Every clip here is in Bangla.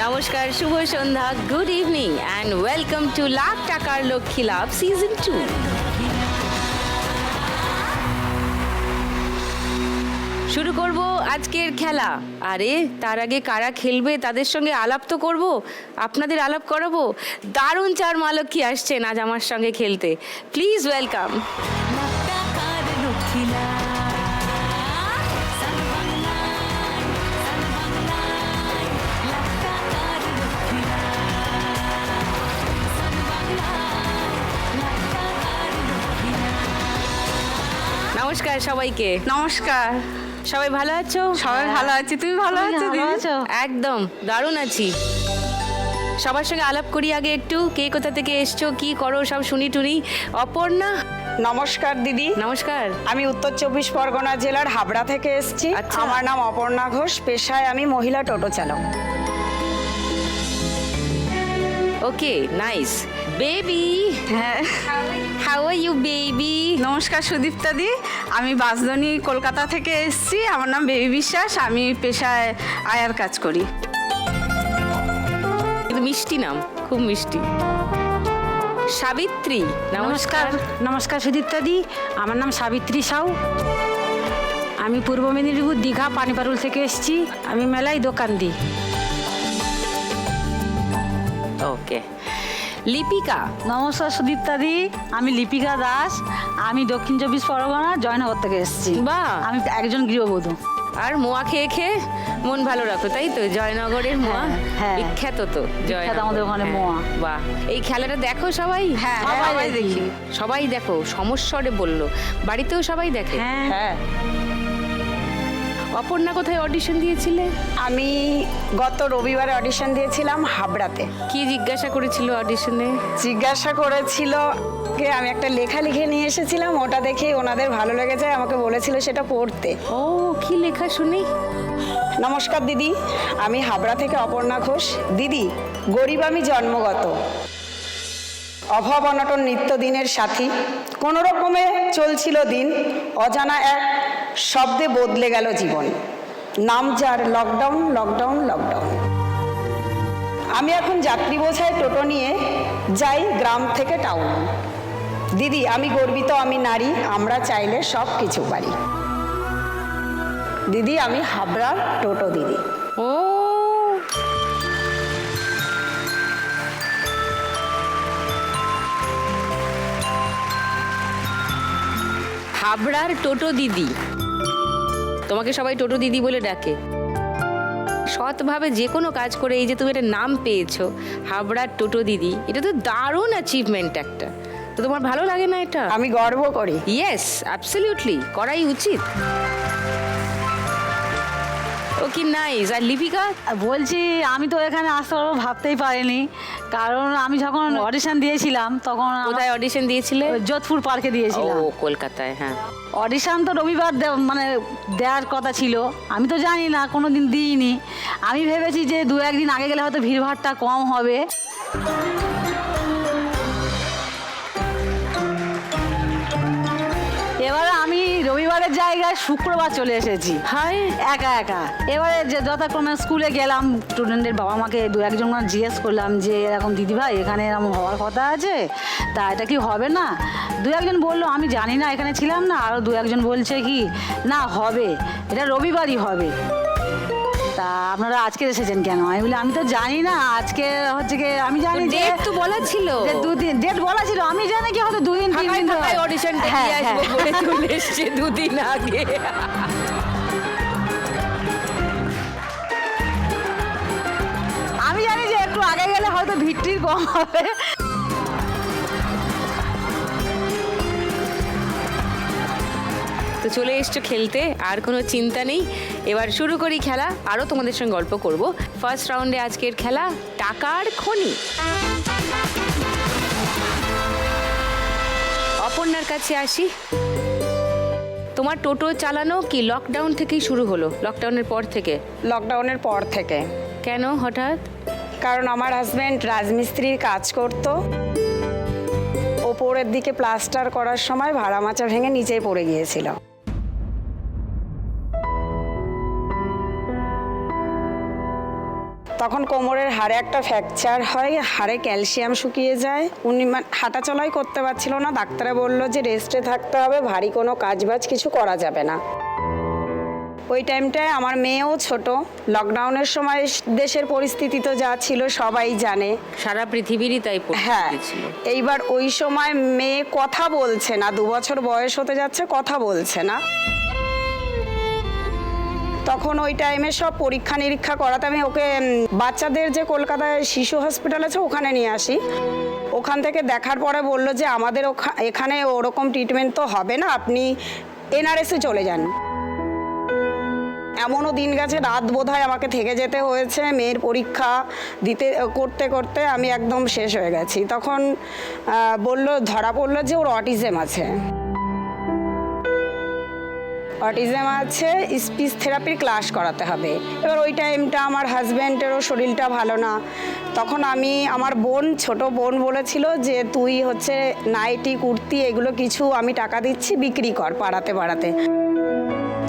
নমস্কার, শুভ সন্ধ্যা, good evening and welcome to lakh টাকার লক্ষ্মী লাভ সিজন 2। শুরু করব আজকের খেলা। আরে তার আগে কারা খেলবে তাদের সঙ্গে আলাপ তো করব, আপনাদের আলাপ করাবো। দারুণ চার মা লক্ষ্মী আসছেন আজ আমার সঙ্গে খেলতে। Please welcome. নমস্কার সবাইকে। নমস্কার। সবাই ভালো আছো? সবাই ভালো আছি, তুমি ভালো আছো? একদম দারুণ আছি। সবার সঙ্গে আলাপ করি আগে একটু, কে কোথা থেকে এসছো, কি করো সব শুনি টুনি। অপর্ণা। নমস্কার দিদি। নমস্কার। আমি উত্তর 24 পরগনা জেলার হাবড়া থেকে এসেছি। আচ্ছা। আমার নাম অপর্ণা ঘোষ, পেশায় আমি মহিলা টোটো চালক। ওকে, নাইস। বেবি, হ্যাঁ, হাউ আর ইউ বেবি? নমস্কার সুদীপ্তা দি। আমি বাসদনি কলকাতা থেকে এসেছি। আমার নাম বেবি বিশ্বাস। আমি পেশায় আয়ার কাজ করি। কিন্তু মিষ্টি নাম, খুব মিষ্টি। সাবিত্রী। নমস্কার। নমস্কার সুদীপ্তা দি। আমার নাম সাবিত্রী সাউ। আমি পূর্ব মেদিনীপুর দীঘা পানিপারুল থেকে এসেছি। আমি মেলায় দোকান দিই। ওকে। লিপিকা। নমস্কার সুদীপ্তা দি। আমি লিপিকা দাস। আমি দক্ষিণ 24 পরগনা জয়নগর থেকে এসেছি। বাহ। আমি একজন গৃহবধূ। আর মোয়া খেয়ে খেয়ে মন ভালো রাখো, তাই তো? জয়নগরের মোয়া হ্যাঁ। বিখ্যাত তো। বিখ্যাত আমাদের ওখানে মোয়া। বাহ। এই খেলাটা দেখো সবাই? হ্যাঁ, সবাই দেখি। সবাই দেখো, সমস্বরে বললো। বাড়িতেও সবাই দেখে? হ্যাঁ, অপর্ণা কোথায় অডিশন দিয়েছিলে? আমি গত রবিবারে অডিশন দিয়েছিলাম হাবড়াতে। কি জিজ্ঞাসা করেছিল অডিশনে? জিজ্ঞাসা করেছিল যে আমি একটা লেখা লিখে নিয়ে এসেছিলাম, ওটা দেখে ওনাদের ভালো লেগেছে, আমাকে বলেছিল সেটা পড়তে। ও, কি লেখা শুনি। নমস্কার দিদি, আমি হাবড়া থেকে অপর্ণা ঘোষ। দিদি, গরিব আমি জন্মগত, অভাব অনটন নিত্যদিনের সাথী, কোনো রকমে চলছিল দিন, অজানা এক শব্দে বদলে গেল জীবন, নাম যার লকডাউন লকডাউন লকডাউন। আমি এখন যাত্রী বোঝাই টোটো নিয়ে যাই গ্রাম থেকে টাউন। দিদি, আমি গর্বিত, আমি নারী, আমরা চাইলে সব কিছু পারি। দিদি, আমি হাবড়ার টোটো দিদি। ও, হাবড়ার টোটো দিদি। তোমাকে সবাই টোটো দিদি বলে ডাকে। সৎভাবে যে কোনো কাজ করে এই যে তুমি একটা নাম পেয়েছো হাবড়ার টোটো দিদি, এটা তো দারুণ অ্যাচিভমেন্ট একটা। তো তোমার ভালো লাগে না এটা? আমি গর্ব করি। ইয়েস, অ্যাবসলিউটলি, করাই উচিত। ওকে, নাইস। আর লিপিকা? বলছি, আমি তো এখানে আসতে পারবো ভাবতেই পারিনি, কারণ আমি যখন অডিশন দিয়েছিলাম তখন কোথায় অডিশন দিয়েছিলে? যোধপুর পার্কে দিয়েছিলাম। ও, কলকাতায়। হ্যাঁ। অডিশন তো রবিবার মানে দেওয়ার কথা ছিল, আমি তো জানি না, কোনো দিন দিইনি। আমি ভেবেছি যে 2-1 দিন আগে গেলে হয়তো ভিড়ভাড়টা কম হবে। এবারে আমি রবিবারের জায়গায় শুক্রবার চলে এসেছি। হায়। একা একা। এবারে যে যথাক্রমে স্কুলে গেলাম, স্টুডেন্টের বাবা মাকে 2-1 জন জিজ্ঞেস করলাম যে এরকম দিদিভাই এখানে এরকম হওয়ার কথা আছে, তা এটা কি হবে না? 2-1 জন বললো আমি জানি না, এখানে ছিলাম না। আরও 2-1 জন বলছে কি না হবে, এটা রবিবারই হবে। তা আপনারা আজকে এসেছেন কেন? আমি বলি আমি তো জানি না, আজকে হচ্ছে কি আমি জানি যে ডেট তো বলা ছিল, যে 2 দিন ডেট বলা ছিল, আমি জানি কি হয়তো 2 দিন 3 দিন ধরে অডিশনটা দিয়ে আসবো বলে চলে এসেছে 2 দিন আগে। আমি জানি যে একটু আগে গেলে হয়তো ভিড় কম হবে। তো চলে এসছো খেলতে, আর কোনো চিন্তা নেই। এবার শুরু করি খেলা, আরও তোমাদের সঙ্গে গল্প করব। ফার্স্ট রাউন্ডে আজকের খেলা টাকার খনি। অপর্ণার কাছে আসি। তোমার টোটো চালানো কি লকডাউন থেকেই শুরু হলো? লকডাউনের পর থেকে? লকডাউনের পর থেকে। কেন হঠাৎ? কারণ আমার হাজব্যান্ড রাজমিস্ত্রির কাজ করতো, ও ওপরের দিকে প্লাস্টার করার সময় ভাড়া মাচা ভেঙে নিচেই পড়ে গিয়েছিল। তখন কোমরের হাড়ে একটা ফ্র্যাকচার হয়, হাড়ে ক্যালসিয়াম শুকিয়ে যায়। উনি হাঁটা চলাই করতে পারছিল না। ডাক্তারে বলল যে রেস্টে থাকতে হবে, ভারী কোনো কাজবাজ কিছু করা যাবে না। ওই টাইমটায় আমার মেয়েও ছোট। লকডাউনের সময় দেশের পরিস্থিতি তো যা ছিল সবাই জানে। সারা পৃথিবীরই তাই হ্যাঁ, পরিস্থিতি ছিল। এইবার ওই সময় মেয়ে কথা বলছে না, 2 বছর বয়স হতে যাচ্ছে, কথা বলছে না। তখন ওই টাইমে সব পরীক্ষা নিরীক্ষা করাতে আমি ওকে বাচ্চাদের যে কলকাতায় শিশু হসপিটাল আছে ওখানে নিয়ে আসি। ওখান থেকে দেখার পরে বললো যে আমাদের এখানে ওরকম ট্রিটমেন্ট তো হবে না, আপনি এনআরএসে চলে যান। এমনও দিন গেছে, রাত বোধহয় আমাকে থেকে যেতে হয়েছে। মেয়ের পরীক্ষা করতে করতে আমি একদম শেষ হয়ে গেছি। তখন ধরা পড়লো যে ওর অটিজম আছে। স্পিচ থেরাপির ক্লাস করাতে হবে। এবার ওই টাইমটা আমার হাজব্যান্ডেরও শরীরটা ভালো না। তখন আমার ছোট বোন বলেছিল যে তুই নাইটি কুর্তি এগুলো কিছু আমি টাকা দিচ্ছি, বিক্রি কর পাড়াতে পাড়াতে।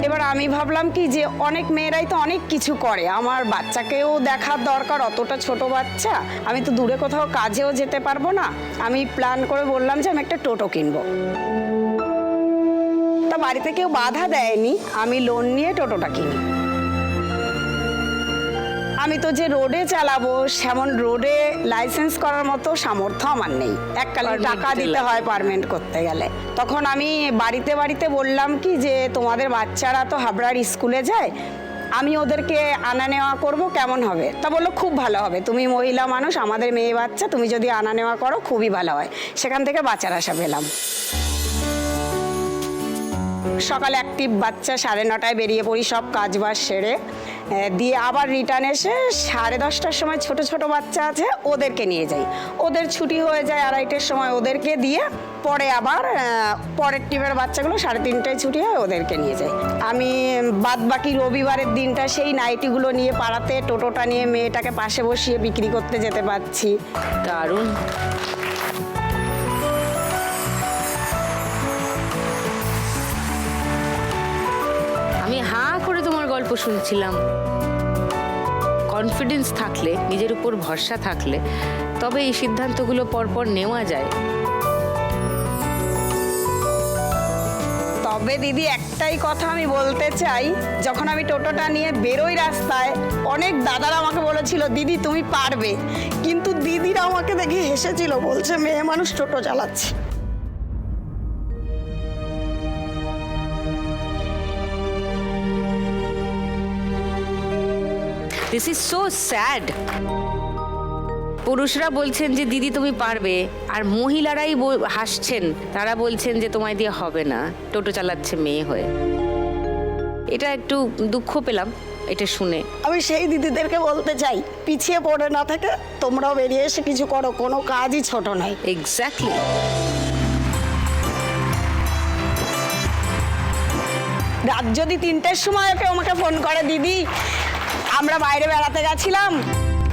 এবার আমি ভাবলাম কি যে অনেক মেয়েরাই তো অনেক কিছু করে, আমার বাচ্চাকেও দেখার দরকার, অতটা ছোট বাচ্চা, আমি তো দূরে কোথাও কাজেও যেতে পারবো না। আমি প্ল্যান করে বললাম যে আমি একটা টোটো কিনবো। তা বাড়িতে কেউ বাধা দেয়নি, আমি লোন নিয়ে টোটোটা কিনি। আমি তো যে রোডে চালাবো সেমন রোডে লাইসেন্স করার মতো সামর্থ্য আমার নেই, এককালীন টাকা দিতে হয় পারমিট করতে গেলে। তখন আমি বাড়িতে বাড়িতে বললাম কি যে তোমাদের বাচ্চারা তো হাবড়ার স্কুলে যায়, আমি ওদেরকে আনা নেওয়া করব, কেমন হবে? তা বললো খুব ভালো হবে, তুমি মহিলা মানুষ, আমাদের মেয়ে বাচ্চা, তুমি যদি আনা নেওয়া করো খুবই ভালো হয়। সেখান থেকে বাচ্চার আশা পেলাম। সকালে অ্যাক্টিভ বাচ্চা, 9:30টায় বেরিয়ে পড়ি সব কাজ বাজ সেরে, দিয়ে আবার রিটার্ন এসে 10:30টার সময় ছোট ছোট বাচ্চা আছে ওদেরকে নিয়ে যাই। ওদের ছুটি হয়ে যায় 2:30টার সময়, ওদেরকে দিয়ে পরে আবার পরের টিমের বাচ্চাগুলো 3:30টায় ছুটি হয়, ওদেরকে নিয়ে যাই। আমি বাদ বাকি রবিবারের দিনটা সেই নাইটিগুলো নিয়ে পাড়াতে টোটোটা নিয়ে মেয়েটাকে পাশে বসিয়ে বিক্রি করতে যেতে পারছি। দারুণ। আমি হাঁ করে তোমার গল্প শুনছিলাম। কনফিডেন্স থাকলে, নিজের উপর ভরসা থাকলে তবে এই সিদ্ধান্তগুলো পরপর নেওয়া যায়। তবে দিদি একটাই কথা আমি বলতে চাই, যখন আমি টোটোটা নিয়ে বেরোই রাস্তায়, অনেক দাদারা আমাকে বলেছিল দিদি তুমি পারবে, কিন্তু দিদিরা আমাকে দেখে হেসেছিল, বলছে মেয়ে মানুষ টোটো চালাচ্ছে। This is so sad. পুরুষরা বলছেন যে দিদি তুমি পারবে, আর মহিলারাই হাসছেন, তারা বলছেন যে তোমায় দিয়ে হবে না, টোটো চালাচ্ছে মেয়ে হয়ে। এটা একটু দুঃখ পেলাম এটা শুনে। আমি সেই দিদিদেরকে বলতে চাই, পিছিয়ে পড়ে না থাকে তোমরাও বেরিয়ে এসে কিছু করো, কোনো কাজই ছোট নয়। এক্স্যাক্টলি। রাত যদি 3টের সময় কেউ আমাকে ফোন করে দিদি আমরা বাইরে বেড়াতে গেছিলাম,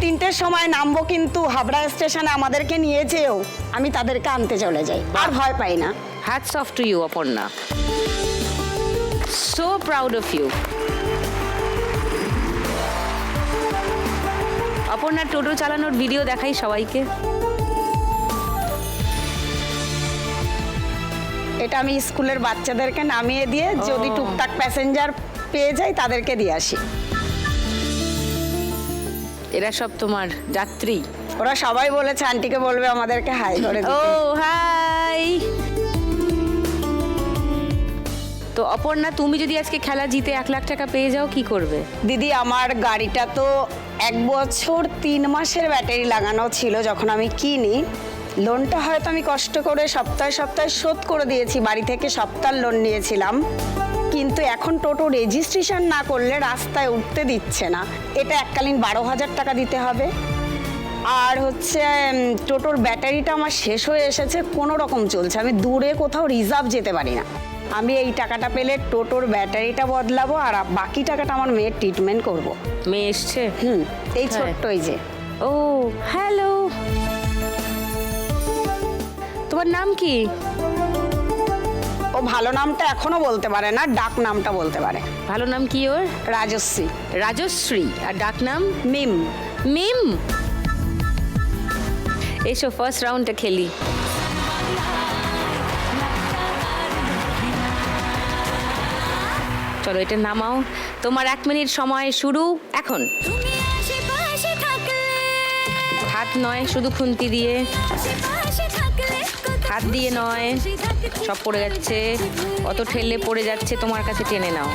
3টের সময় নামবো কিন্তু হাবড়া স্টেশনে আমাদেরকে নিয়ে যেও, আমি তাদেরকে আনতে চলে যাই, আর ভয় পাই না। Hats off to you Aparna, so proud of you. অপর্ণার টোটো চালানোর ভিডিও দেখাই সবাইকে। এটা আমি স্কুলের বাচ্চাদেরকে নামিয়ে দিয়ে যদি টুকটাক প্যাসেঞ্জার পেয়ে যাই তাদেরকে দিয়ে আসি। এরা সব তোমার যাত্রী? ওরা সবাই বলেছে আন্টিকে বলবে আমাদেরকে হাই করে দিতে। ও হাই। তো অপর্ণা, তুমি যদি আজকে খেলা জিতে 1 লাখ টাকা পেয়ে যাও কি করবে? দিদি আমার গাড়িটা তো 1 বছর 3 মাসের ব্যাটারি লাগানো ছিল যখন আমি কিনি। লোনটা হয়তো আমি কষ্ট করে সপ্তাহে সপ্তাহে শোধ করে দিয়েছি, বাড়ি থেকে সপ্তাহের লোন নিয়েছিলাম, কিন্তু এখন টোটো রেজিস্ট্রেশন না করলে রাস্তায় উঠতে দিচ্ছে না। এটা এককালীন 12,000 টাকা দিতে হবে। আর টোটোর ব্যাটারিটা আমার শেষ হয়ে এসেছে, কোনো রকম চলছে, আমি দূরে কোথাও রিজার্ভ যেতে পারি না। আমি এই টাকাটা পেলে টোটোর ব্যাটারিটা বদলাবো আর বাকি টাকাটা আমার মেয়ের ট্রিটমেন্ট করব। মেয়ে এসছে? এই ছোট্ট এই যে। ও হ্যালো। তোমার নাম কি? ও ভালো নামটা এখনো বলতে পারে না, ডাক নামটা বলতে পারে। ভালো নাম কি ওর? রাজশ্রী। রাজশ্রী। আর ডাক নাম? মিম। মিম। এসো ফার্স্ট রাউন্ডটা খেলি। চলো এটা নামাও। তোমার 1 মিনিট সময় শুরু এখন। হাত নয়, শুধু খুন্তি দিয়ে, হাত দিয়ে নয়, সব পড়ে যাচ্ছে। অত ঠেললে পড়ে যাচ্ছে, তোমার কাছে টেনে নাও,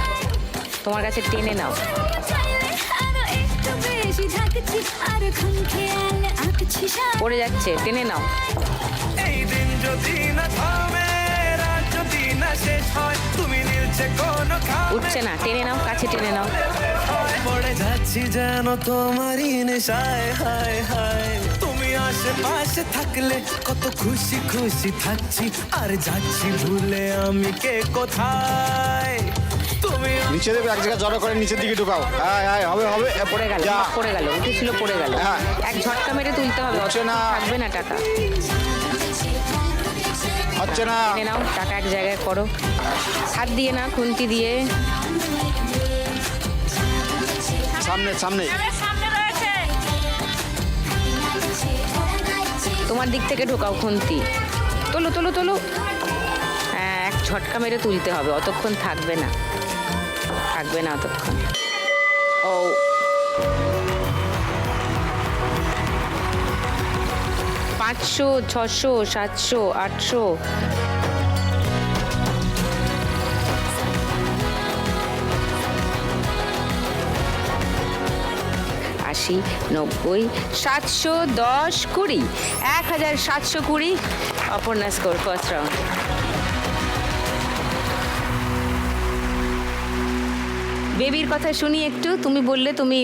তোমার কাছে টেনে নাও। পড়ে যাচ্ছে, টেনে নাও। এই দিন যদি না থামে, রাত যদি না শেষ হয়, তুমি নীলছে কোনো খামে, উঠছে না, টেনে নাও, কাছে টেনে নাও। পড়ে যাচ্ছি যেন তোমারই নেশায়, হায় হায়। তুমি আশেপাশে থাকলে কত খুশি খুশি থাকছি, আর যাচ্ছি ভুলে আমি কে কোথায়। তুমি নিচে দেবে, এক জায়গায় জড়ো করে নিচের দিকে ঢুকাও। হ্যাঁ হ্যাঁ, হবে হবে। পড়ে গেল, যা। পড়ে গেল, উঠেছিল পড়ে গেল। হ্যাঁ। এক ঝটকা মেরে তুলতে হবে, হচ্ছে না। থাকবে না টাকা। হচ্ছে না। টেনে নাও, টাকা এক জায়গায় করো। হাত দিয়ে না, খুন্তি দিয়ে। সামনে সামনে। তোমার দিক থেকে ঢোকাও খুন্তি। তোলো তোলো তোলো। হ্যাঁ, এক ঝটকা মেরে তুলতে হবে, অতক্ষণ থাকবে না, থাকবে না অতক্ষণ। ও 500, 600, 700, 800। 80, 90, 710, 20, 1720। Aparna score first round. বেবির কথা শুনি একটু। তুমি বললে তুমি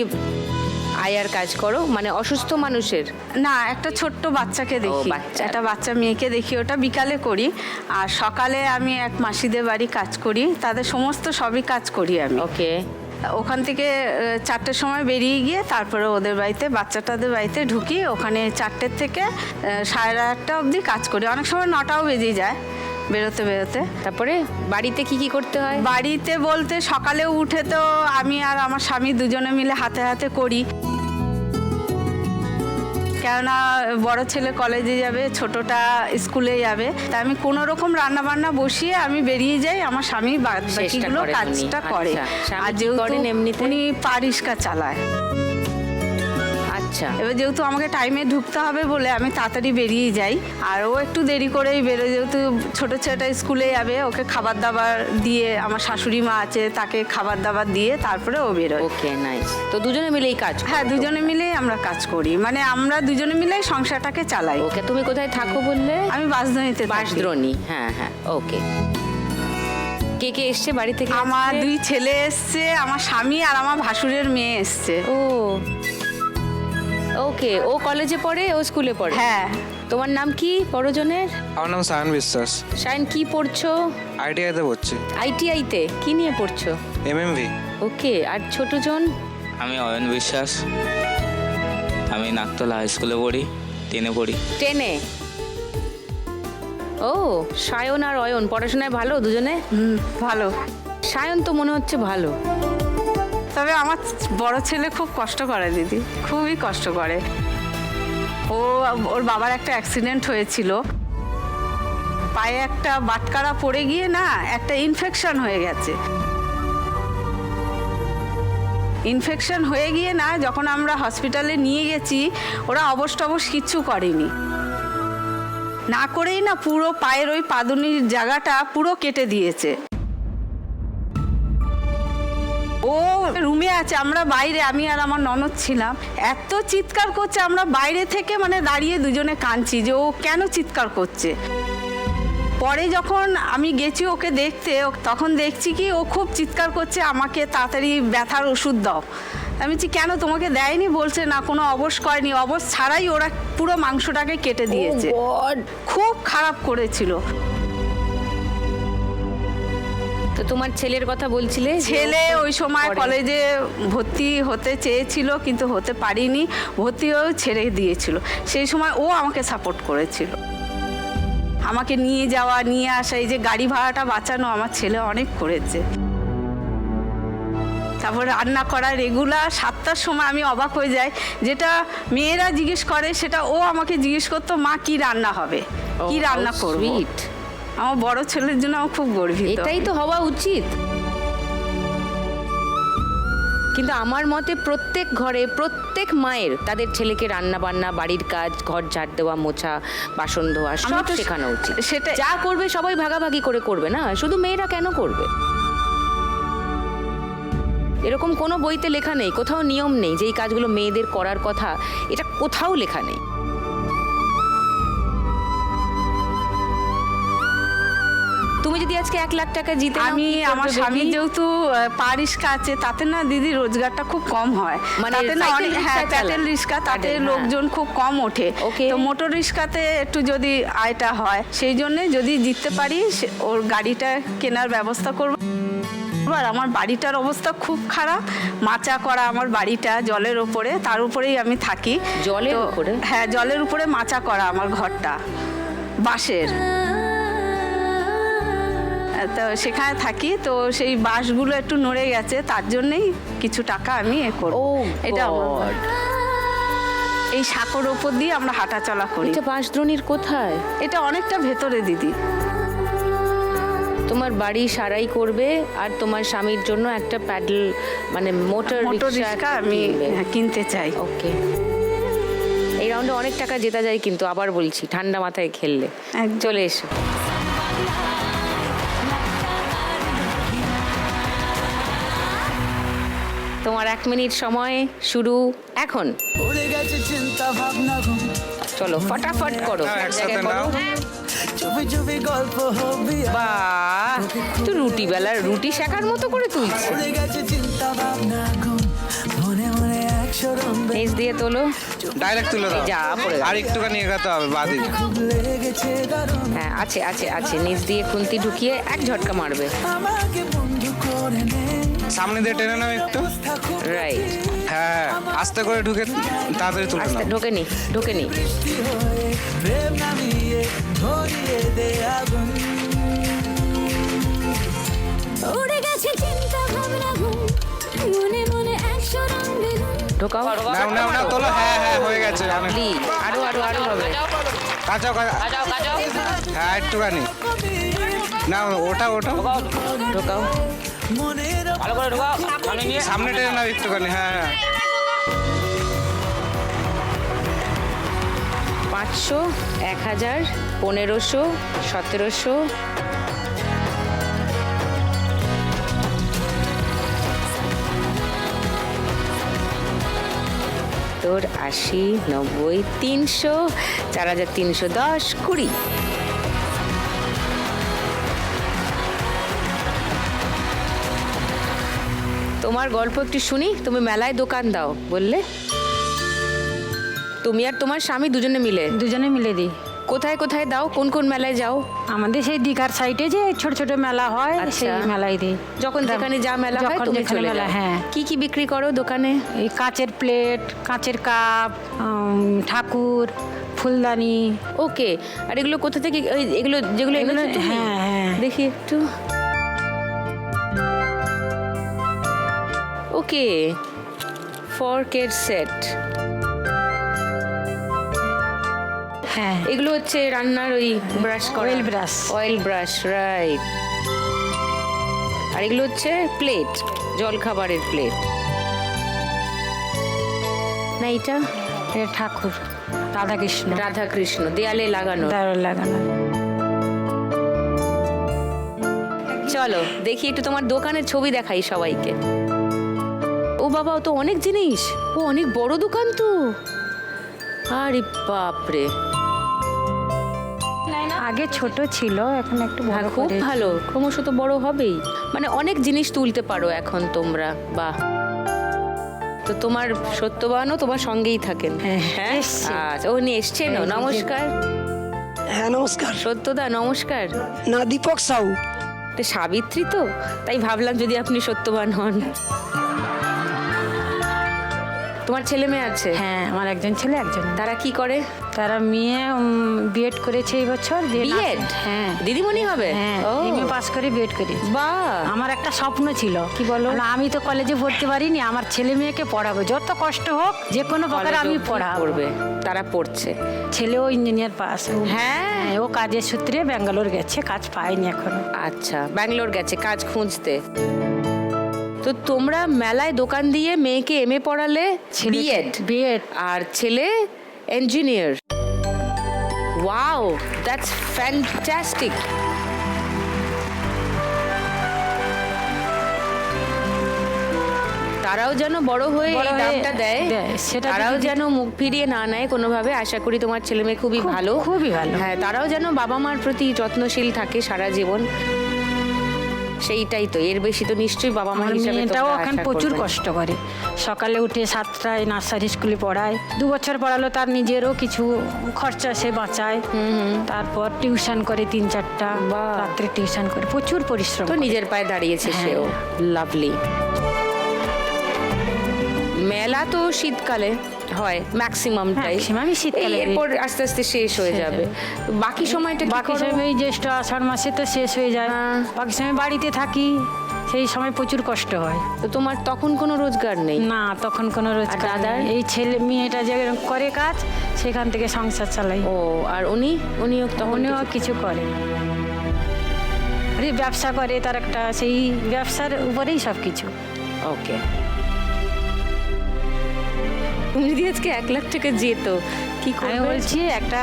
আয়ার কাজ করো, মানে অসুস্থ মানুষের। না, একটা ছোট্ট বাচ্চাকে দেখি, বাচ্চা। একটা বাচ্চা মেয়েকে দেখি, ওটা বিকালে করি। আর সকালে আমি এক মাসিদের বাড়ি কাজ করি, তাদের সমস্ত সবই কাজ করি আমি। ওকে। ওখান থেকে 4টের সময় বেরিয়ে গিয়ে তারপরে ওদের বাড়িতে, বাচ্চাটাদের বাড়িতে ঢুকি। ওখানে 4টের থেকে 8:30 অবধি কাজ করি। অনেক সময় 9টাও বেজে যায় বেরোতে বেরোতে। তারপরে বাড়িতে কি কি করতে হয়? বাড়িতে বলতে সকালে উঠে তো আমি আর আমার স্বামী দুজনে মিলে হাতে হাতে করি, কেননা বড় ছেলে কলেজে যাবে, ছোটটা স্কুলে যাবে। তা আমি কোনো রকম রান্না বান্না বসিয়ে আমি বেরিয়ে যাই, আমার স্বামী বাকিগুলো করেন উনি। কাজটা করে। আচ্ছা, স্বামী আর কি যেহেতু করেন এমনিতে? উনি পা রিক্সা চালায়, আচ্ছা। এবার যেহেতু আমাকে টাইমে ঢুকতে হবে বলে আমি তাড়াতাড়ি বেরিয়ে যাই। আর ও একটু দেরি করেই বেরোয়, যেহেতু ছোটো ছেলেটা স্কুলে যাবে, ওকে খাবার দাবার দিয়ে, আমার শাশুড়ি মা আছে, তাকে খাবার দাবার দিয়ে তারপরে ও বেরোয়। ওকে, নাইস। তো দুজনে মিলেই কাজ করো? হ্যাঁ, দুজনে মিলেই আমরা কাজ করি, মানে আমরা দুজনে মিলেই সংসারটাকে চালাই। ওকে। তুমি কোথায় থাকো বললে? আমি বাঁশদ্রোণীতে থাকি। বাঁশদ্রোণী। হ্যাঁ হ্যাঁ, ওকে। কে কে এসছে বাড়ি থেকে? আমার আজকে? 2 ছেলে এসছে, আমার স্বামী আর আমার ভাসুরের মেয়ে এসছে। ও ওকে। ও কলেজে পড়ে, ও স্কুলে পড়ে? হ্যাঁ। তোমার নাম কি বড়জনের? আমার নাম সায়ন বিশ্বাস, শাইন। কি পড়ছো? আইটিআইতে পড়ছি। আইটিআইতে কি নিয়ে পড়ছো? এমএমভি। ওকে। আর ছোটজন? আমি অয়ন বিশ্বাস, আমি নাকতলা হাই স্কুলে পড়ি, 10-এ পড়ি। 10-এ। ও, সায়ন আর অয়ন পড়াশোনায় ভালো দুজনে? ভালো। সায়ন তো মনে হচ্ছে ভালো। তবে আমার বড় ছেলে খুব কষ্ট করে দিদি, খুবই কষ্ট করে। ওর বাবার একটা অ্যাক্সিডেন্ট হয়েছিল, পায়ে একটা বাটকারা পড়ে গিয়ে না একটা ইনফেকশন হয়ে গেছে। ইনফেকশন হয়ে গিয়ে না, যখন আমরা হসপিটালে নিয়ে গেছি, ওরা অবশ টবশ কিচ্ছু করেনি, না করেই না পুরো পায়ের ওই পাদুনির জায়গাটা পুরো কেটে দিয়েছে। ও রুমে আছে, আমরা বাইরে, আমি আর আমার ননদ ছিলাম। এত চিৎকার করছে, আমরা বাইরে থেকে মানে দাঁড়িয়ে দুজনে কাঁদছি যে ও কেন চিৎকার করছে। পরে যখন আমি গেছি ওকে দেখতে, তখন দেখছি কি ও খুব চিৎকার করছে, আমাকে তাড়াতাড়ি ব্যথার ওষুধ দাও। আমি বলছি কেন, তোমাকে দেয়নি? বলছে না, কোনো অবশ করেনি, অবশ ছাড়াই ওরা পুরো মাংসটাকে কেটে দিয়েছে। খুব খারাপ করেছিল। তো তোমার ছেলের কথা বলছিলে? ছেলে ওই সময় কলেজে ভর্তি হতে চেয়েছিল, কিন্তু হতে পারিনি, ভর্তি হয়েও ছেড়ে দিয়েছিল। সেই সময় ও আমাকে সাপোর্ট করেছিল। আমাকে নিয়ে যাওয়া নিয়ে আসা, এই যে গাড়ি ভাড়াটা বাঁচানো আমার ছেলে অনেক করেছে। তারপর রান্না করা রেগুলার 7টার সময় আমি অবাক হয়ে যাই, যেটা মেয়েরা জিজ্ঞেস করে সেটা ও আমাকে জিজ্ঞেস করতো, মা কি রান্না হবে, কি Oh, রান্না how করব। sweet. আমার বড় ছেলের জন্য আমার খুব গর্বিত। এটাই তো হওয়া উচিত। কিন্তু আমার মতে প্রত্যেক ঘরে প্রত্যেক মায়ের তাদের ছেলেকে রান্না বান্না, বাড়ির কাজ, ঘর ঝাড় দেওয়া, মোছা, বাসন ধোয়া আমি সব তো শেখানো উচিত। সেটা- যা করবে সবাই ভাগাভাগি করে করবে না, শুধু মেয়েরা কেন করবে? এরকম কোনো বইতে লেখা নেই, কোথাও নিয়ম নেই যে এই কাজগুলো মেয়েদের করার কথা, এটা কোথাও লেখা নেই। তুমি যদি আজকে 1 লাখ টাকা জিতে নাও, আমি কি করবে আমার baby? স্বামীর যেহেতু পারিস্কা আছে, তাতে না দিদি রোজগারটা খুব কম হয়, মানে তাতে না সাইকেল অনেক, রিক্সা হ্যাঁ চালান? প্যাটেল রিক্সা, তাতে প্যাডেল, হ্যাঁ। লোকজন খুব কম ওঠে। Okay. তো মোটর রিক্সাতে একটু যদি আয়টা হয়, সেই জন্যে যদি জিততে পারি ওর গাড়িটা কেনার ব্যবস্থা করব। আর আমার বাড়িটার অবস্থা খুব খারাপ, মাচা করা আমার বাড়িটা জলের ওপরে, তার উপরেই আমি থাকি। জলের তো- উপরে? হ্যাঁ, জলের উপরে মাচা করা আমার ঘরটা, বাঁশের। তো সেখানে থাকি, তো সেই বাঁশগুলো একটু নড়ে গেছে, তার জন্যই কিছু টাকা আমি করব। ও এটা আমার- God! এই সাঁকোর ওপর দিয়ে আমরা হাঁটা চলা করি। এটা বাঁশদ্রোণীর কোথায়? এটা অনেকটা ভেতরে দিদি। তোমার বাড়ি সারাই করবে আর তোমার স্বামীর জন্য একটা প্যাডেল মানে মোটর মোটর রিক্সা আমি কিনতে চাই। ওকে, এই রাউন্ডে অনেক টাকা জেতা যায় কিন্তু, আবার বলছি ঠান্ডা মাথায় খেললে। একদম। চলে এসো। তোমার 1 মিনিট সময় শুরু এখন। উড়ে গেছে চিন্তা ভাবনা ঘুম, চলো ফটাফট করো। হ্যাঁ, একসাথে জায়গায় করো। নাও। চুপি চুপি গল্প হবি। বাহ, তো রুটি শেখার মতো করে তুলছে। উড়ে গেছে চিন্তা ভাবনা ঘুম, মনে মনে একশো রম্বে নিচ দিয়ে তোলো। ডাইরেক্ট তুলে দাও। যা পড়ে গেল। আর একটুখানি এগাতে হবে বাদিকে। খুব লেগেছে দারুণ, হ্যাঁ, আছে আছে আছে, নিচ দিয়ে খুন্তি ঢুকিয়ে এক ঝটকা মারবে। আমাকে বন্ধু করে নে, সামনে দিয়ে টেনে নাও একটু। রাইট, হ্যাঁ, আস্তে করে ঢুকে তাড়াতাড়ি তুলে আস্তে নাও। ঢোকে নি ঢোকে নি। বৃষ্টি হয়ে প্রেম নামিয়ে ধরিয়ে দে আগুন। উড়ে গেছে চিন্তা ভাবনা ঘুম, মনে মনে একশো রঙ বেলুন। ঢোকাও। নাও নাও নাও তোলো। হ্যাঁ হ্যাঁ হয়ে গেছে অনেক। Please, আরো আরো আরো হবে। কাঁচাও হ্যাঁ একটুখানি না, ওটা ঢোকাও। মনের সামনে টেনে নাও একটুখানি। হ্যাঁ হ্যাঁ 500, 1000, 1500, 1700। তোর 80, 90, 300, 4310, 20। তোমার গল্প একটু শুনি। তুমি মেলায় দোকান দাও বললে, তুমি আর তোমার স্বামী দুজনে মিলে। দুজনে মিলে দিই। কোথায় কোথায় দাও, কোন কোন মেলায় যাও? আমাদের সেই দীঘার সাইডে যে ছোট ছোট মেলা হয়, আচ্ছা। সেই মেলায় দিই। যখন যেখানে যা মেলা হয় যখন তুমি যেখানে চলে মেলা, যাও। হ্যাঁ। কি কি বিক্রি করো দোকানে? এই কাচের প্লেট, কাচের কাপ, ঠাকুর, ফুলদানি। ওকে, আর এগুলো কোথা থেকে এগুলো যেগুলো এগুলো, এনেছো তুমি? হ্যাঁ, হ্যাঁ। দেখি একটু। ওকে, ফর্কের সেট। হ্যাঁ, এগুলো হচ্ছে রান্নার ওই ব্রাশ করা, Oil brush. Oil brush, right. আর এগুলো হচ্ছে প্লেট, জল খাবারের প্লেট। না এটা এটা ঠাকুর রাধাকৃষ্ণ, রাধা কৃষ্ণ দেয়ালে লাগানো। দারুণ লাগানো। চলো দেখি একটু তোমার দোকানের ছবি দেখাই সবাইকে। ও বাবা, ও তো অনেক জিনিস, ও অনেক বড় দোকান তো। আরে বাপরে, আগে ছোট ছিল, এখন একটু বড় হ্যাঁ, খুব করেছি। ভালো, ক্রমশ তো বড় হবেই। মানে অনেক জিনিস তুলতে পারো এখন তোমরা, বাহ। তো তোমার সত্যবানও তোমার সঙ্গেই থাকেন? হ্যাঁ, এসছে। আচ্ছা, ও নিয়ে এসছেন। নমস্কার। হ্যাঁ নমস্কার। সত্যদা নমস্কার। না, দীপক সাউ। তো সাবিত্রী তো, তাই ভাবলাম যদি আপনি সত্যবান হন। তোমার ছেলে মেয়ে আছে? হ্যাঁ, আমার একজন ছেলে একজন মেয়ে। তারা কি করে? তারা মেয়ে বিএড করেছে এই বছর। বিএড? হ্যাঁ, দিদিমণি হবে? হ্যাঁ, ও এমএ পাস করে বিএড করেছে। বাহ, আমার একটা স্বপ্ন ছিল। কি বলো? আমি তো কলেজে পড়তে পারিনি, আমার ছেলে মেয়েকে পড়াবো, যত কষ্ট হোক যে কোনো প্রকারে আমি পড়াবো। পড়বে, তারা পড়ছে। ছেলেও ইঞ্জিনিয়ার পাস। হ্যাঁ, ও কাজের সূত্রে ব্যাঙ্গালোর গেছে, কাজ পায়নি এখনো। আচ্ছা, ব্যাঙ্গালোর গেছে কাজ খুঁজতে। তো তোমরা মেলায় দোকান দিয়ে মেয়েকে এমএ পড়ালে, বিএড বিএড আর ছেলে ইঞ্জিনিয়ার। Wow, that's fantastic. তারাও যেন বড় হয়ে এই দামটা দেয়, সেটা তারাও যেন মুখ ফিরিয়ে না নেয় কোনোভাবে। আশা করি তোমার ছেলে মেয়ে খুবই ভালো, খুবই ভালো। হ্যাঁ, তারাও যেন বাবা মার প্রতি যত্নশীল থাকে সারা জীবন। সেইটাই তো, এর বেশি তো নিশ্চয়ই বাবা মা হিসেবে মেয়েটাও তোমরা এখন আশা প্রচুর করবে। কষ্ট করে। সকালে উঠে 7টায় নার্সারি স্কুলে পড়ায়, 2 বছর পড়ালো, তার নিজেরও কিছু খরচা সে বাঁচায়। তারপর টিউশন করে 3-4টা, বাহ। রাত্রে টিউশন করে, প্রচুর পরিশ্রম তো করে। নিজের পায়ে দাঁড়িয়েছে হ্যাঁ। সেও, লাভলি। মেলা তো শীতকালে হয় ম্যাক্সিমামটাই, Maximum-ই শীতকালে। এরপর আস্তে আস্তে শেষ হয়ে যাবে। বাকি সময়টা কি বাকি করো? সময় জ্যৈষ্ঠ আষাঢ় মাসে তো শেষ হয়ে যায়। হ্যাঁ। বাকি সময় বাড়িতে থাকি, সেই সময় প্রচুর কষ্ট হয়। তো তোমার তখন কোনো রোজগার নেই? না, তখন কোনো রোজগার দাদার? নেই। এই ছেলে মেয়েটা যে করে কাজ, সেখান থেকে সংসার চালাই। ও, আর উনিও তখন উনিও কিছু করে, ব্যবসা করে, তার একটা সেই ব্যবসার উপরেই সব কিছু। ওকে। তুমি যদি আজকে 1 লাখ টাকা যেত কি আমি করবে? বলছি একটা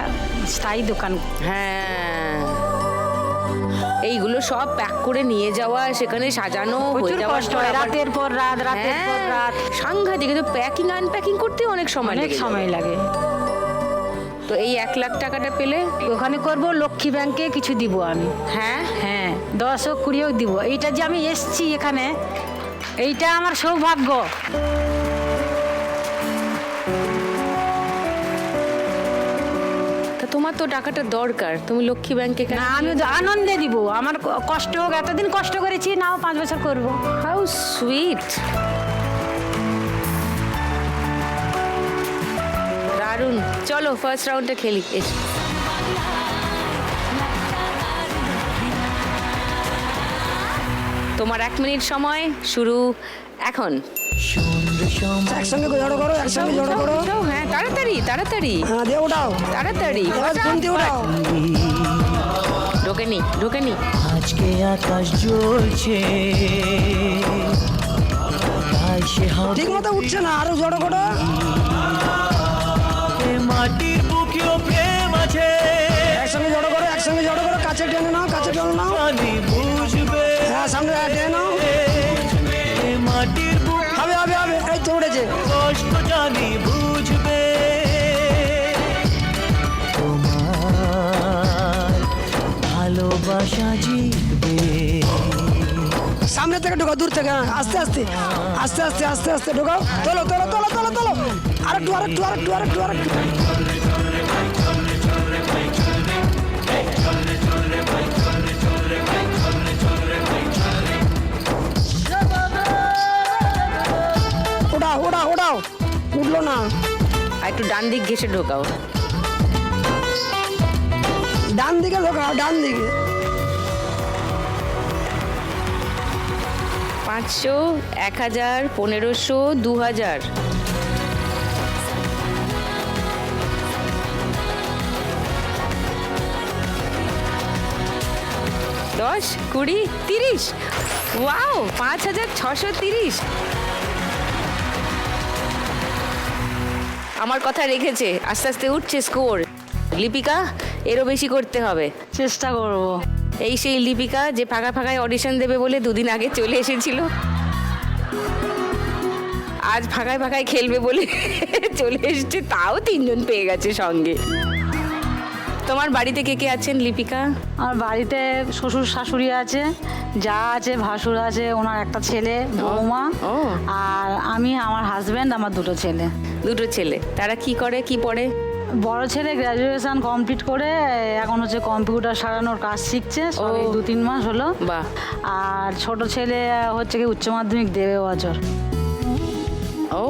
স্থায়ী দোকান। হ্যাঁ, এইগুলো সব প্যাক করে নিয়ে যাওয়া, সেখানে সাজানো হয়ে প্রচুর যাওয়ার কষ্ট পর হয়, আবার- রাতের পর রাত, রাতের পর হ্যাঁ, রাত, সাংঘাতিক। তো প্যাকিং আনপ্যাকিং করতে অনেক সময় অনেক লেগে সময় যাবে। লাগে। তো এই 1 লাখ টাকাটা পেলে, ওখানে করব, লক্ষ্মী ব্যাংকে কিছু দিব আমি। হ্যাঁ, হ্যাঁ, 10 ও 20 দিব। এইটা যে আমি এসছি এখানে, এইটা আমার সৌভাগ্য। তা তোমার তো টাকাটা দরকার, তুমি লক্ষ্মী ব্যাংকে কেন? না, আমি আনন্দে দিব। আমার কষ্ট হোক, এতদিন কষ্ট করেছি, নাও 5 বছর করব। হাউ সুইট, দারুণ। চলো ফার্স্ট রাউন্ডটা খেলি। এসো। তোমার 1 মিনিট সময় শুরু এখন। একসঙ্গে জড়ো করো, একসঙ্গে জড়ো করো। উঠাও, হ্যাঁ, তাড়াতাড়ি তাড়াতাড়ি হ্যাঁ, দিয়ে ওঠাও। তাড়াতাড়ি। এবার খুন্তি ওঠাও। ঢোকেনি ঢোকেনি। আজকে আকাশ জ্বলছে, ঠিক মতো উঠছে না, আরো জড়ো করো। মাটির বুকেও প্রেম আছে, একসঙ্গে জড়ো করো, একসঙ্গে জড়ো করো। কাছে টেনে নাও, কাছে টেনে নাও। জানি বুঝবে, হ্যাঁ, সামনে টেনে নাও। মাটির বুক হবে হবে হবে, এই তো উঠেছে। কষ্ট জানি বুঝবে, তোমার ভালোবাসা জিতবে। সামনে থেকে ঢোকাও, দূর থেকে। হ্যাঁ, আস্তে আস্তে আস্তে আস্তে আস্তে আস্তে ঢোকাও। তোলো তোলো তোলো তোলো তোলো। আরেকটু আরেকটু আরেকটু আরেকটু আরেকটু। ওটাও ওটাও ওটাও, উঠলো না। আর একটু ডান দিক ঘেসে ঢোকাও। ডান দিকে ঢোকাও, ডান দিকে। 500, 1000, 1500, 2000। 10, 20, 30। ওয়াও, 5630। আমার কথা রেখেছে, আস্তে আস্তে উঠছে স্কোর। লিপিকা, এরও বেশি করতে হবে। চেষ্টা করব। এই সেই লিপিকা যে ফাঁকা ফাঁকায় অডিশন দেবে বলে 2 দিন আগে চলে এসেছিল, আজ ফাঁকায় ফাঁকায় খেলবে বলে চলে এসেছে, তাও 3 জন পেয়ে গেছে সঙ্গে। তোমার বাড়িতে কে কে আছেন লিপিকা? আমার বাড়িতে শ্বশুর শাশুড়ি আছে, যা আছে, ভাসুর আছে, ওনার একটা ছেলে, বৌমা, ও। আর আমি, আমার হাজব্যান্ড, আমার 2 ছেলে। 2 ছেলে। তারা কি করে, কি পড়ে? বড় ছেলে গ্র্যাজুয়েশন কমপ্লিট করে এখন হচ্ছে কম্পিউটার সারানোর কাজ শিখছে, সবে 2-3 মাস হলো। বাহ। আর ছোট ছেলে হচ্ছে কি উচ্চ মাধ্যমিক দেবে বছর।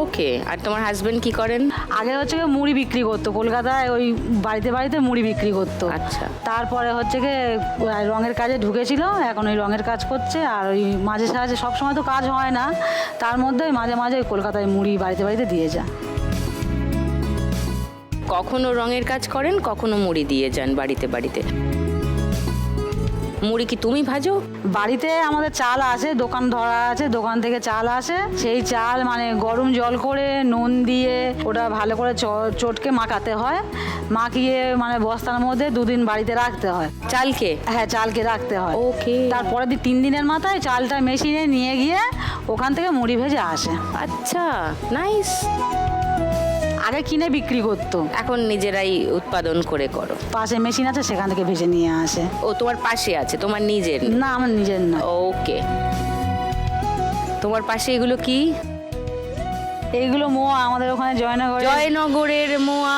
ওকে, আর তোমার হাজবেন্ড কি করেন? আগে হচ্ছে গিয়ে মুড়ি বিক্রি করতো কলকাতায়, ওই বাড়িতে বাড়িতে মুড়ি বিক্রি করতো। আচ্ছা। তারপরে হচ্ছে গিয়ে রঙের কাজে ঢুকেছিল, এখন ওই রঙের কাজ করছে। আর ওই মাঝে সাঝে সবসময় তো কাজ হয় না, তার মধ্যে ওই মাঝে মাঝে ওই কলকাতায় মুড়ি বাড়িতে বাড়িতে দিয়ে যায়। কখনো রঙের কাজ করেন, কখনো মুড়ি দিয়ে যান বাড়িতে বাড়িতে। মুড়ি কি তুমি ভাজো? বাড়িতে আমাদের চাল আসে, দোকান ধরা আছে, দোকান থেকে চাল আসে। সেই চাল মানে গরম জল করে নুন দিয়ে ওটা ভালো করে চটকে মাখাতে হয়, মাখিয়ে মানে বস্তার মধ্যে 2 দিন বাড়িতে রাখতে হয়। চালকে? হ্যাঁ, চালকে রাখতে হয়। ওকে। তারপরে 3 দিনের মাথায় চালটা মেশিনে নিয়ে গিয়ে ওখান থেকে মুড়ি ভেজে আসে। আচ্ছা, নাইস। আগে কিনে বিক্রি করতো, এখন নিজেরাই উৎপাদন করে করো? পাশে মেশিন আছে, সেখান থেকে ভেজে নিয়ে আসে। ও তোমার পাশে আছে, তোমার নিজের? না, আমার নিজের না। ওকে। তোমার পাশে এগুলো কি? এইগুলো মোয়া, আমাদের ওখানে জয়নগরের মোয়া।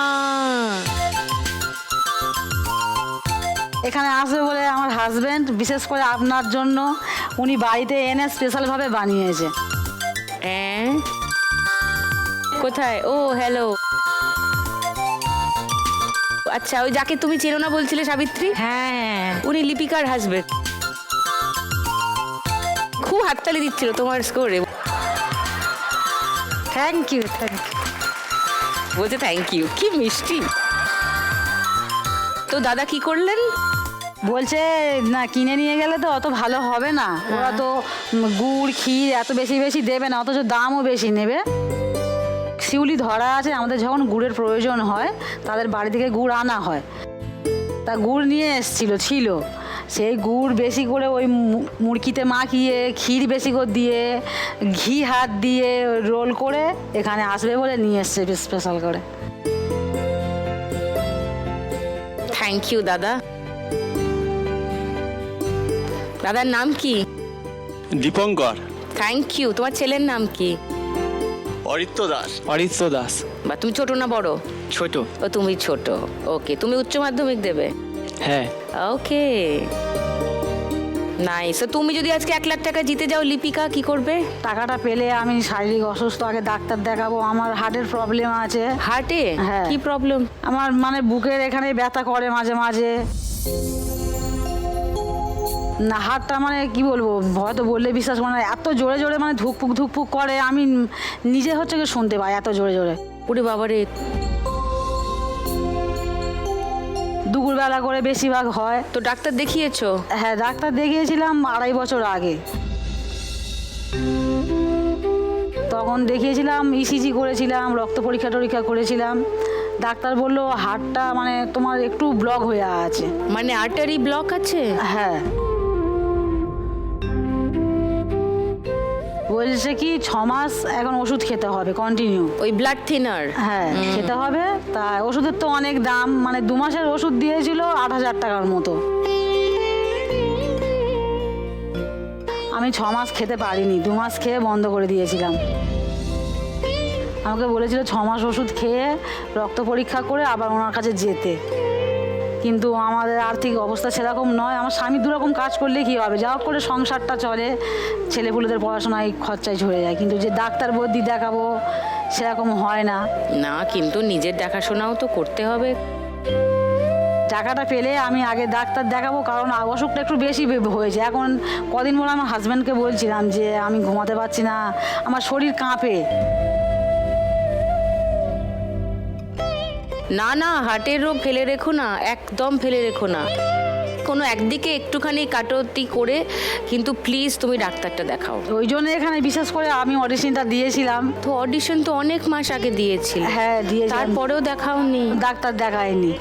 এখানে আসবে বলে আমার হাজবেন্ড বিশেষ করে আপনার জন্য উনি বাড়িতে এনে স্পেশালভাবে বানিয়েছে। হ্যাঁ, কোথায়? ও হ্যালো। আচ্ছা, ওই যাকে তুমি চেনো না বলছিলে, সাবিত্রী? হ্যাঁ, উনি লিপিকার হাজবেন্ড। খুব হাততালি দিচ্ছিল তোমার স্কোরে। Thank you. বলছে থ্যাংক ইউ। কি মিষ্টি। তো দাদা কি করলেন? বলছে না, কিনে নিয়ে গেলে তো অত ভালো হবে না, ওরা তো গুড় ক্ষীর এত বেশি বেশি দেবে না, অথচ দামও বেশি নেবে। শিউলি ধরা আছে, আমাদের যখন গুড়ের প্রয়োজন হয় তাদের বাড়ি থেকে গুড় আনা হয়, তা গুড় নিয়ে ছিল সেই গুড় বেশি করে ওই মুড়কিতে মাখিয়ে ক্ষীর বেশি করে দিয়ে ঘি হাত দিয়ে রোল করে এখানে আসবে বলে নিয়ে এসছে স্পেশাল করে। থ্যাংক ইউ দাদা। দাদার নাম কি? দীপঙ্কর। Thank you. তোমার ছেলের নাম কি? অরিত্য দাস। অরিত্য দাস। বা তুমি ছোট না বড়? ছোট। ও, তুমি ছোট। ওকে, তুমি উচ্চ মাধ্যমিক দেবে? হ্যাঁ। ওকে, নাইস। তুমি যদি আজকে 1 লাখ টাকা জিতে যাও লিপিকা, কি করবে? টাকাটা পেলে আমি শারীরিক অসুস্থ, আগে ডাক্তার দেখাবো। আমার হার্টের প্রবলেম আছে। হার্টে? হ্যাঁ। কি প্রবলেম? আমার মানে বুকের এখানে ব্যথা করে মাঝে মাঝে। না, হাতটা মানে কি বলবো, হয়তো বললে বিশ্বাস করে না, এত জোরে জোরে মানে ধুকপুক করে, আমি নিজে হচ্ছে কি শুনতে পাই এত জোরে জোরে। ওরে বাবারে। দুপুরবেলা করে বেশিরভাগ হয়। তো ডাক্তার দেখিয়েছো? হ্যাঁ, ডাক্তার দেখিয়েছিলাম 2.5 বছর আগে। তখন দেখিয়েছিলাম, ইসিজি করেছিলাম, রক্ত পরীক্ষা করেছিলাম। ডাক্তার বললো হার্টটা মানে তোমার একটু ব্লক হয়ে আছে। মানে আর্টারি ব্লক আছে? হ্যাঁ, বলছে কি 6 মাস এখন ওষুধ খেতে হবে কন্টিনিউ। ওই ব্লাড থিনার? হ্যাঁ, খেতে হবে। তা ওষুধের তো অনেক দাম, মানে 2 মাসের ওষুধ দিয়েছিল 8,000 টাকার মতো। আমি 6 মাস খেতে পারিনি, 2 মাস খেয়ে বন্ধ করে দিয়েছিলাম। আমাকে বলেছিল 6 মাস ওষুধ খেয়ে রক্ত পরীক্ষা করে আবার ওনার কাছে যেতে, কিন্তু আমাদের আর্থিক অবস্থা সেরকম নয়। আমার স্বামী 2 রকম কাজ করলে কি হবে, যা হোক করে সংসারটা চলে, ছেলেপুলেদের পড়াশোনায় খরচায় ঝরে যায়, কিন্তু যে ডাক্তার বদ্যি দেখাবো সেরকম হয় না। না, কিন্তু নিজের দেখাশোনাও তো করতে হবে। টাকাটা পেলে আমি আগে ডাক্তার দেখাবো, কারণ অসুখটা একটু বেশি হয়েছে। এখন কদিন পর আমার হাজব্যান্ডকে বলছিলাম যে আমি ঘুমাতে পারছি না, আমার শরীর কাঁপে। না না, হার্টের রোগ ফেলে রেখো না, একদম ফেলে রেখো না। কোনো একদিকে একটুখানি কাটতি করে, কিন্তু প্লিজ তুমি ডাক্তারটা দেখাও। ওই জন্য এখানে বিশেষ করে আমি অডিশনটা দিয়েছিলাম। তো অডিশন তো অনেক মাস আগে দিয়েছিল। হ্যাঁ, দিয়েছিলাম। তারপরেও দেখাওনি? ডাক্তার দেখায়নি।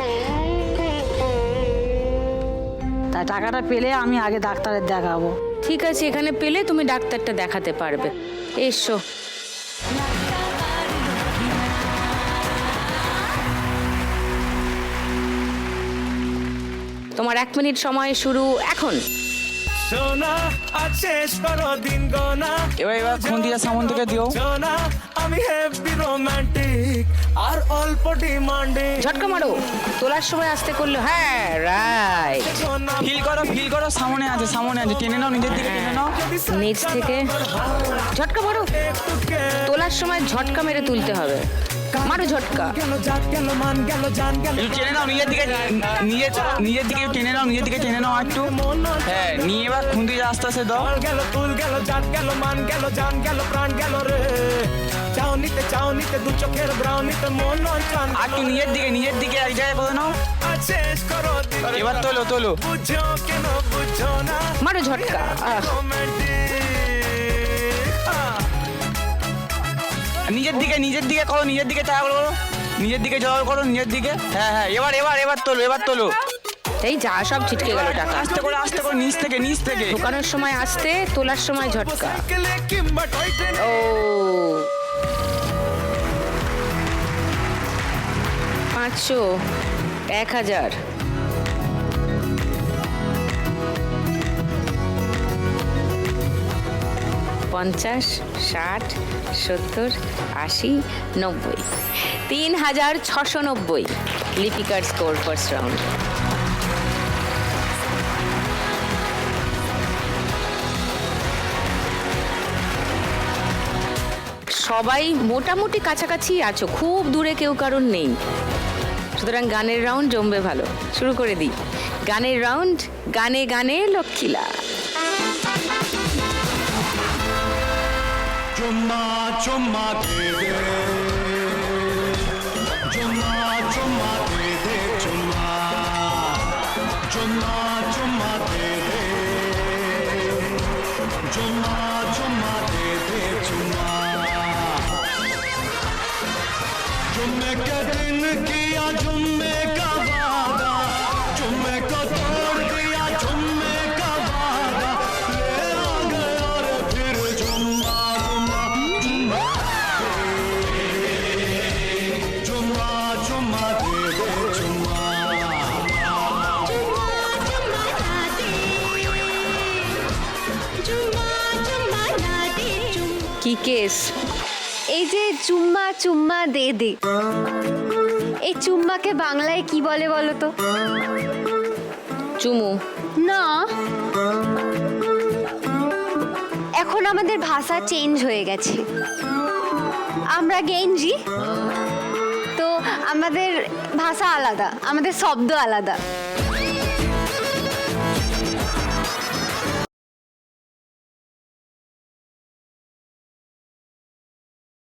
তা টাকাটা পেলে আমি আগে ডাক্তারের দেখাবো। ঠিক আছে, এখানে পেলে তুমি ডাক্তারটা দেখাতে পারবে। এসো। তোমার 1 মিনিট সময় শুরু এখন। সোনা আজ শেষ করো দিন গোনা। এবার খুন্দিয়া সামন্তকে দিও। সোনা আমি হেভি রোমান্টিক, আর অল্প ডিমান্ডে ঝটকা মারো, তোলার সময় আস্তে করলে, হ্যাঁ রাইট। ফিল করো সামনে আছে টেনে নাও, নিজের দিকে টেনে নাও। নিচ থেকে ঝটকা মারো, তোলার সময় ঝটকা মেরে তুলতে হবে, মারো ঝটকা। গেল জাত গেল মান গেল জান গেল একটু টেনে নাও নিজের দিকে, নিজের দিকে টেনে নাও, নিজের দিকে টেনে নাও একটু। হ্যাঁ, নিয়ে এবার খুন্তি আস্তে আস্তে দাও। গেল তুল গেল জাত গেল মান গেল জান গেল প্রাণ গেল রে। চাও নিতে দু চোখের ব্রাউনিতে মন চান। আর একটু নিজের দিকে এক জায়গায় বলে নাও। শেষ করো এবার তোলো। বুঝো কেন বুঝো না মারো ঝটকা। নিজের দিকে করো, নিজের দিকে তাড়া করো, নিজের দিকে জল করো, নিজের দিকে। হ্যাঁ, এবার তোলো। এই যা সব ছিটকে গেল টাকা। আস্তে করে নিচ থেকে। ঢোকানোর সময় আস্তে, তোলার সময় ঝটকা। কিংবা টয় ট্রেন ও 500, 1000, 50, 60, 70, 80, 90, 3690। লিপিকার স্কোর ফার্স্ট রাউন্ড। সবাই মোটামুটি কাছাকাছি আছো, খুব দূরে কেউ কারণ নেই, সুতরাং গানের রাউন্ড জমবে ভালো। শুরু করে দিই গানের রাউন্ড। গানে গানে লক্ষ্মীলা। চুম্মা চুম্মা দে দে চুম্মা চুম্মা দে দে চুম্মা চুম্মা চুম্মা দে দে চুম্মা চুম্মা দে দে চুম্মা जुम्मे के दिन किया जुम्मे का वादा जुम्मे को तोड़ दिया जुम्मे का वादा ले आ गया रे फिर जुम्मा जुम्मा जुम्मा जुम्मा दे दे जुम्मा কি কেস? এই যে চুম্মা চুম্মা দে দে, এই চুম্মাকে বাংলায় কি বলে বলো তো? চুমু না, এখন আমাদের ভাষা চেঞ্জ হয়ে গেছে, আমরা গেঞ্জি তো, আমাদের ভাষা আলাদা, আমাদের শব্দ আলাদা।